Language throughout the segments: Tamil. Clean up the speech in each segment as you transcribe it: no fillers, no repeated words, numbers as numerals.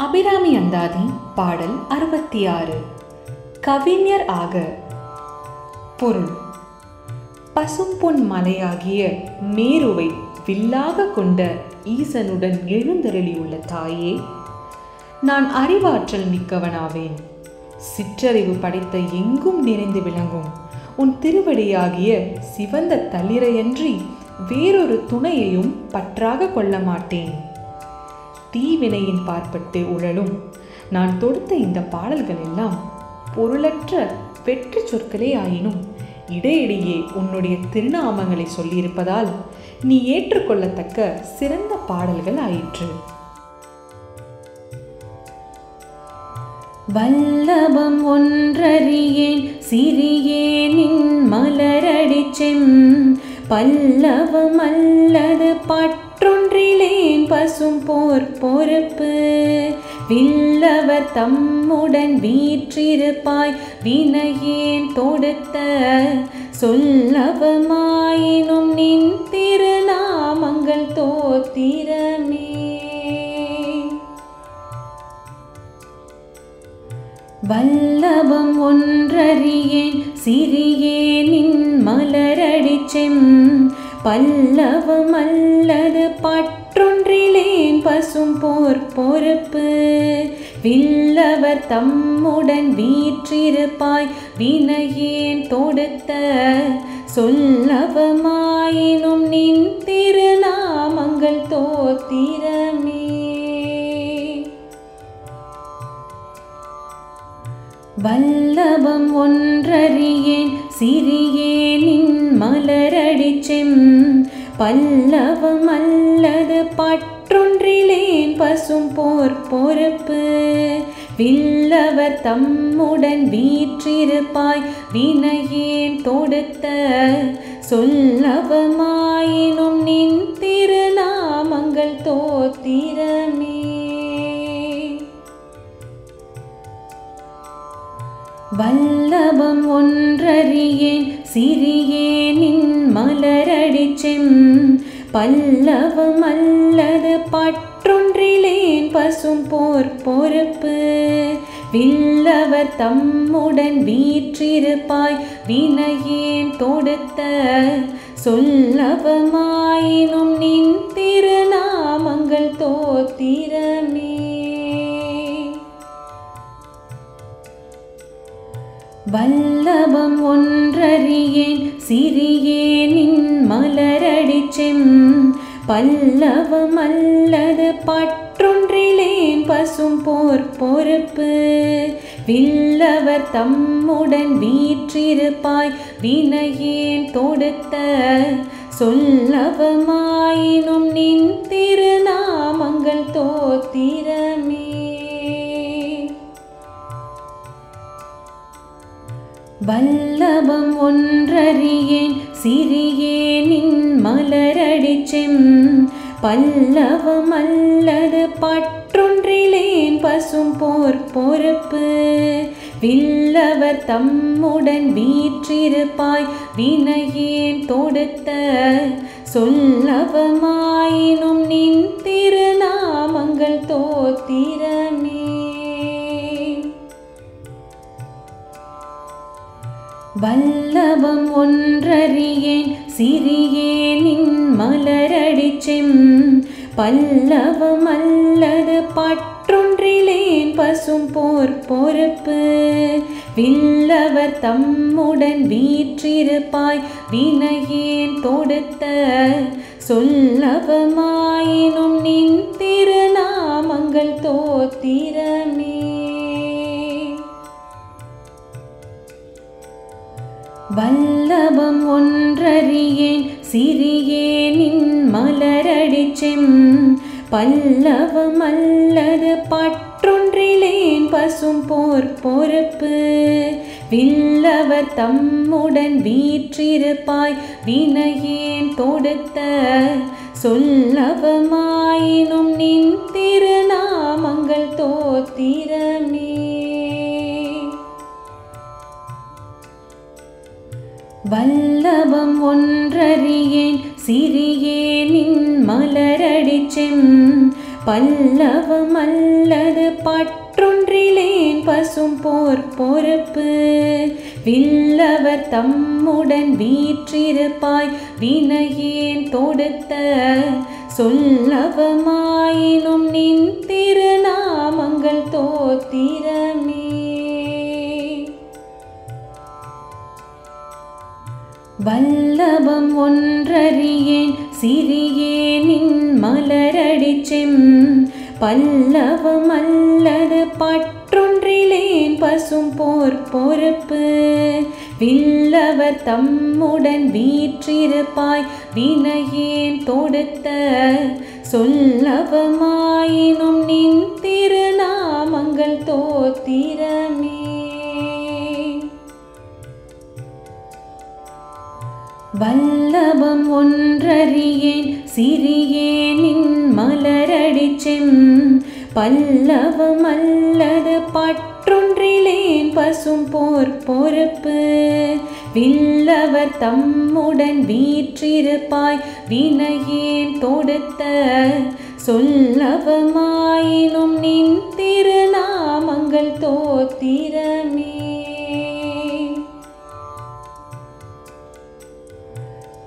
அபிராமி அந்தாதி பாடல் 66. கவிஞர் ஆக. பொருள்: பசும்பொன் மலையாகிய மேருவை வில்லாக கொண்ட ஈசனுடன் எழுந்தருளியுள்ள தாயே, நான் அறிவாற்றல் மிக்கவனாவேன். சிற்றறிவு படைத்த எங்கும் நிறைந்து விளங்கும் உன் திருவடியாகிய சிவந்த தளிரையன்றி வேறொரு துணையையும் பற்றாக கொள்ள மாட்டேன். தீவினையின் பார்ப்பட்டு உழலும் நான் தொடுத்த இந்த பாடல்கள் எல்லாம் பொருளற்ற வெற்று சொற்களே ஆயினும் இடையிடையே உன்னுடைய திருநாமங்களை சொல்லியிருப்பதால் நீ ஏற்றுக்கொள்ளத்தக்க சிறந்த பாடல்கள் ஆயிற்று. வல்லபம் ஒன்றறியேன் சிறியேனின் மலரடிச்செம் பல்லவம் அல்லது பற்றொன்றிலேன் பசும் போர் பொறுப்பு வில்லவர் தம்முடன் வீற்றிருப்பாய் வினையேன் தொடுத்த சொல்லவமாயினும் நின் திருநாமங்கள் தோத்திரமே. வல்லபம் ஒன்றறியேன் சிறியேனின் மலரடிச்செம் பல்லவம் அல்லது பற்றொன்றிலேன் பசும் போர் பொறுப்பு வில்லவர் தம்முடன் வீற்றிருப்பாய் வினையேன் தொடுத்த சொல்லவமாயினும் நின் திருநாமங்கள் தோத்திரமே. வல்லபம் ஒன்றறியேன் சிறியேனின் மலரடிச்செம் பல்லவம் அல்லது பற்றொன்றிலேன் பசும் போர் பொறுப்பு வில்லவர் தம்முடன் வீற்றிருப்பாய் வினையேன் தொடுத்த சொல்லவமாயினும் நின் திருநாமங்கள் தோத்திரமே. வல்லபம் ஒன்றறியேன் சிறியேனின் மலரடிச்செம் பல்லவம் அல்லது பற்றொன்றிலேன் பசும் போர் பொறுப்பு வில்லவர் தம்முடன் வீற்றிருப்பாய் வினையேன் தொடுத்த சொல்லவமாயினும் நின் திருநாமங்கள் தோத்திரமே. வல்லபம் ஒன்றறியேன் சிறியேனின் மலரடிச்செம் பல்லவம் அல்லது பற்றொன்றிலேன் பசும் போர் பொறுப்பு வில்லவர் தம்முடன் வீற்றிருப்பாய் வினையேன் தொடுத்த சொல்லவமாயினும் நின் திருநாமங்கள் தோத்திரமே. வல்லபம் ஒன்றறியேன் சிறியேனின் மலரடிச்செம் பல்லவம் அல்லது பற்றொன்றிலேன் பசும் போர் பொறுப்பு வில்லவர் தம்முடன் வீற்றிருப்பாய் வினையேன் தொடுத்த சொல்லவமாயினும் நின் திருநாமங்கள் தோத்திரமே. வல்லபம் ஒன்றறியேன் சிறியேனின் மலரடிச்செம் பல்லவம் அல்லது பற்றொன்றிலேன் பசும் போர் பொறுப்பு வில்லவர் தம்முடன் வீற்றிருப்பாய் வினையேன் தொடுத்த சொல்லவமாயினும் நின் திருநாமங்கள் தோத்திரமே. வல்லபம் ஒன்றறியேன் சிறியேனின் மலரடிச்செம் பல்லவம் அல்லது பற்றொன்றிலேன் பசும் போர் பொறுப்பு வில்லவர் தம்முடன் வீற்றிருப்பாய் வினையேன் தொடுத்த சொல்லவமாயினும் நின் திருநாமங்கள் தோத்திரமே. வல்லபம் ஒன்றறியேன் சிறியேனின் மலரடிச்செம் பல்லவம் அல்லது பற்றொன்றிலேன் பசும் போர் பொறுப்பு வில்லவர் தம்முடன் வீற்றிருப்பாய் வினையேன் தொடுத்த சொல்லவமாயினும் நின் திருநாமங்கள் தோத்திரமே. வல்லபம் ஒன்றறியேன் சிறியேனின் மலரடிச்செம் பல்லவம் அல்லது பற்றொன்றிலேன் பசும் போர் பொறுப்பு வில்லவர் தம்முடன் வீற்றிருப்பாய் வினையேன் தொடுத்த சொல்லவமாயினும் நின் திருநாமங்கள் தோத்திரமே. வல்லபம் ஒன்றறியேன் சிறியேனின் மலரடிச்செம் பல்லவம் அல்லது பற்றொன்றிலேன் பசும் போர் பொறுப்பு வில்லவர் தம்முடன் வீற்றிருப்பாய் வினையேன் தொடுத்த சொல்லவமாயினும் நின் திருநாமங்கள் தோத்திரமே.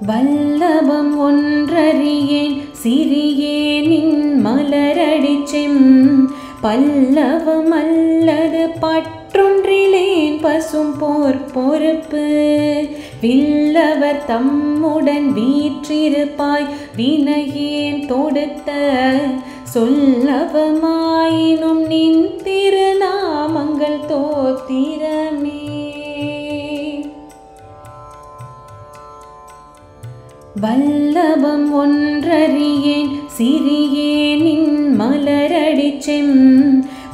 வல்லபம் ஒன்றறியேன் சிறியேனின் மலரடிச்செம் பல்லவம் அல்லது பற்றொன்றிலேன் பசும் போர் பொறுப்பு வில்லவர் தம்முடன் வீற்றிருப்பாய் வினையேன் தொடுத்த சொல்லவமாயினும் நின் திருநாமங்கள் தோத்திரமே. வல்லபம் ஒன்றறியேன் சிறியேனின் மலரடிச்செம்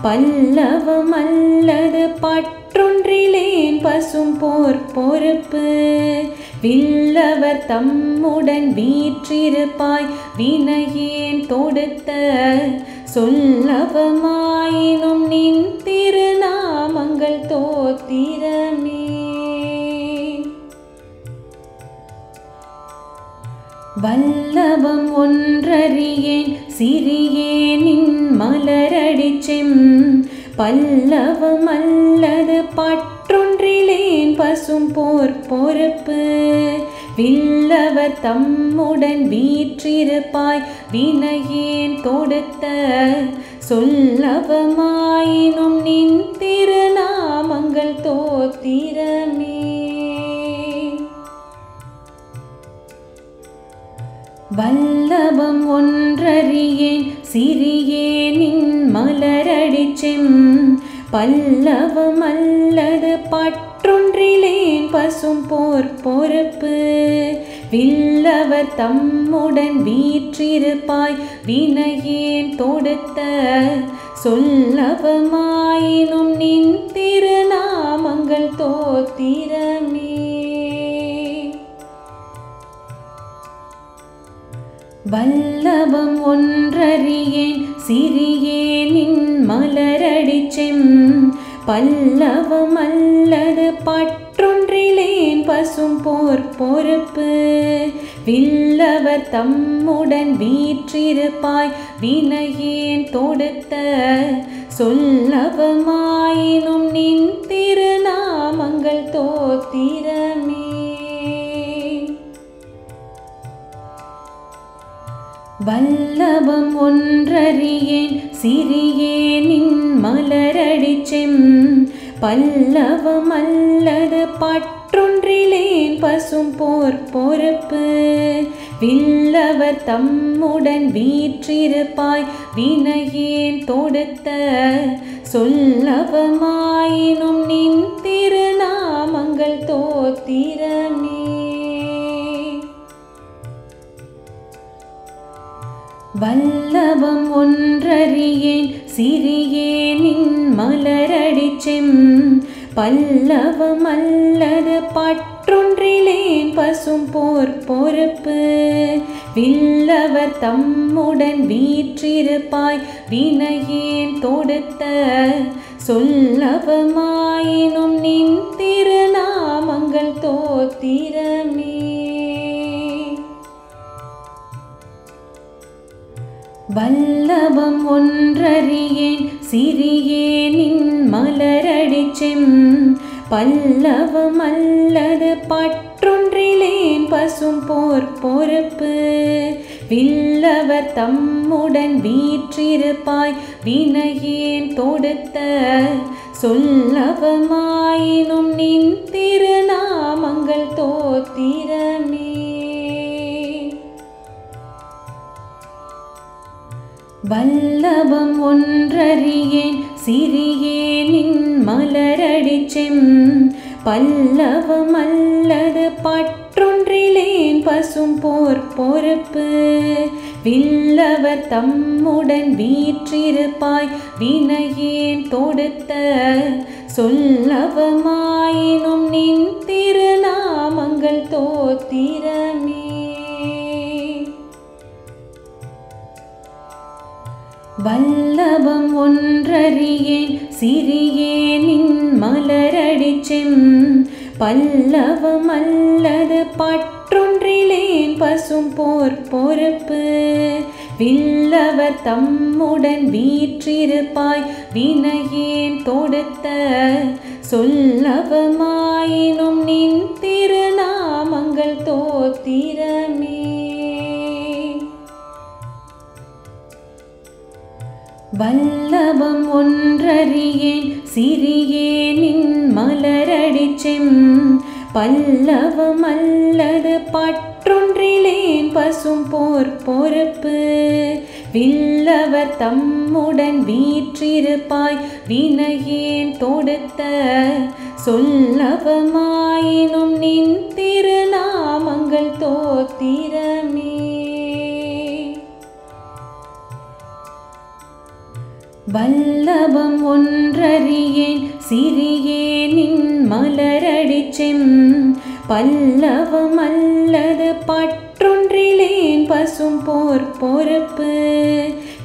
பல்லவம் அல்லது பற்றொன்றிலேன் பசும் போர் பொறுப்பு வில்லவர் தம்முடன் வீற்றிருப்பாய் வினையேன் தொடுத்த சொல்லவமாயினும் நின் திருநாமங்கள் தோத்திரமே. வல்லபம் ஒன்றறியேன் சிறியேனின் மலரடிச்செம் பல்லவம் அல்லது பற்றொன்றிலேன் பசும் போர் பொறுப்பு வில்லவர் தம்முடன் வீற்றிருப்பாய் வினையேன் தொடுத்த சொல்லவமாயினும் நின் திருநாமங்கள் தோத்திரமே. வல்லபம் ஒன்றறியேன் சிறியேனின் மலரடிச்செம் பல்லவம் அல்லது பற்றொன்றிலேன் பசும் போர் பொறுப்பு வில்லவர் தம்முடன் வீற்றிருப்பாய் வினையேன் தொடுத்த சொல்லவமாயினும் நின் திருநாமங்கள் தோத்திரமே. வல்லபம் ஒன்றறியேன் சிறியேனின் மலரடிச்செம் பல்லவம் அல்லது பற்றொன்றிலேன் பசும் போர் பொறுப்பு வில்லவர் தம்முடன் வீற்றிருப்பாய் வினையேன் தொடுத்த சொல்லவமாயினும் நின் திருநாமங்கள் தோத்திரமே. வல்லபம் ஒன்றறியேன் சிறியேனின் மலரடிச்செம் பல்லவம் அல்லது பற்றொன்றிலேன் பசும் போர் பொறுப்பு வில்லவர் தம்முடன் வீற்றிருப்பாய் வினையேன் தொடுத்த சொல்லவமாயினும் நின் திருநாமங்கள் தோத்திரமே. வல்லபம் ஒன்றறியேன் சிறியேனின் மலரடிச்செம் பல்லவம் அல்லது பற்றொன்றிலேன் பசும் போர் பொறுப்பு வில்லவர் தம்முடன் வீற்றிருப்பாய் வினையேன் தொடுத்த சொல்லவமாயினும் நின் திருநாமங்கள் தோத்திரமே. வல்லபம் ஒன்றறியேன் சிறியேனின் மலரடிச்செம் பல்லவம் அல்லது பற்றொன்றிலேன் பசும் போர் பொறுப்பு வில்லவர் தம்முடன் வீற்றிருப்பாய் வினையேன் தொடுத்த சொல்லவமாயினும் நின் திருநாமங்கள் தோத்திரமே. வல்லபம் ஒன்றறியேன் சிறியேனின் மலரடிச்செம் பல்லவம் அல்லது பற்றொன்றிலேன் பசும் போர் பொறுப்பு வில்லவர் தம்முடன் வீற்றிருப்பாய் வினையேன் தொடுத்த சொல்லவமாயினும் நின் திருநாமங்கள் தோத்திரமே. வல்லபம் ஒன்றறியேன் சிறியேனின் மலரடிச்செம் பல்லவம் அல்லது பற்றொன்றிலேன் பசும் போர் பொறுப்பு வில்லவர் தம்முடன் வீற்றிருப்பாய் வினையேன் தொடுத்த சொல்லவமாயினும் நின் திருநாமங்கள் தோத்திரமே. வல்லபம் ஒன்றறியேன் சிறியேனின் மலரடிச்செம் பல்லவம் அல்லது பற்றொன்றிலேன் பசும் போர் பொறுப்பு வில்லவர் தம்முடன் வீற்றிருப்பாய் வினையேன் தொடுத்த சொல்லவமாயினும் நின் திருநாமங்கள் தோத்திரமே. வல்லபம் ஒன்றறியேன் சிறியேனின் மலரடிச்செம் பல்லவம் அல்லது பற்றொன்றிலேன் பசும் போர் பொறுப்பு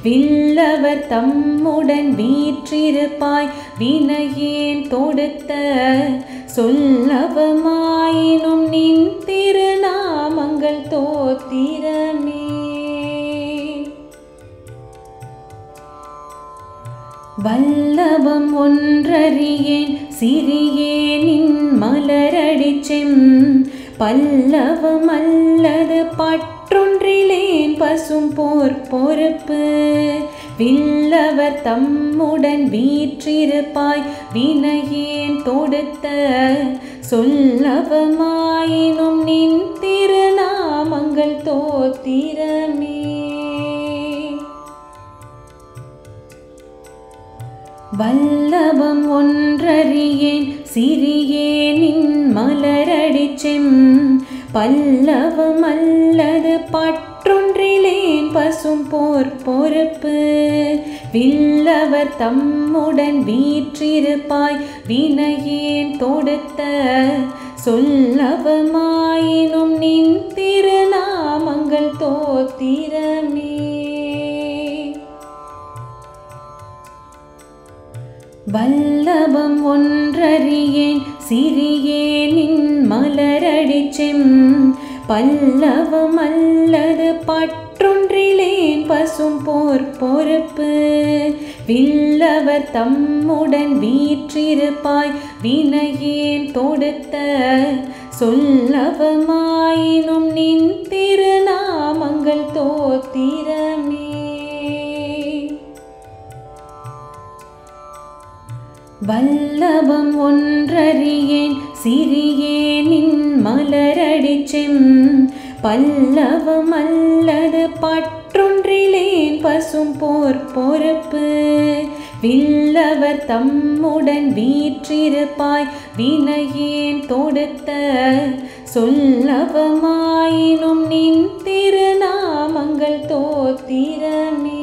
வில்லவர் தம்முடன் வீற்றிருப்பாய் வினையேன் தொடுத்த சொல்லவமாயினும் நின் திருநாமங்கள் தோத்திரமே. வல்லபம் ஒன்றறியேன் சிறியேனின் மலரடிச்செம் பல்லவம் அல்லது பற்றொன்றிலேன் பசும் போர் பொறுப்பு வில்லவர் தம்முடன் வீற்றிருப்பாய் வினையேன் தொடுத்த சொல்லவமாயினும் நின் திருநாமங்கள் தோத்திரமே. வல்லபம் ஒன்றறியேன் சிறியேனின் மலரடிச்செம் பல்லவம் அல்லது பற்றொன்றிலேன் பசும் போர் பொறுப்பு வில்லவர் தம்முடன் வீற்றிருப்பாய் வினையேன் தொடுத்த சொல்லவமாயினும் நின் திருநாமங்கள் தோத்திரமே. வல்லபம் ஒன்றறியேன் சிறியேனின் மலரடிச்செம் பல்லவம் அல்லது பற்றொன்றிலேன் பசும் போர் பொறுப்பு வில்லவர் தம்முடன் வீற்றிருப்பாய் வினையேன் தொடுத்த சொல்லவமாயினும் நின் திருநாமங்கள் தோத்திரமே. வல்லபம் ஒன்றறியேன் சிறியேனின் மலரடிச்செம் பல்லவம் அல்லது பற்றொன்றிலேன் பசும் போர் பொறுப்பு வில்லவர் தம்முடன் வீற்றிருப்பாய் வினையேன் தொடுத்த சொல்லவமாயினும் நின் திருநாமங்கள் தோத்திரமே.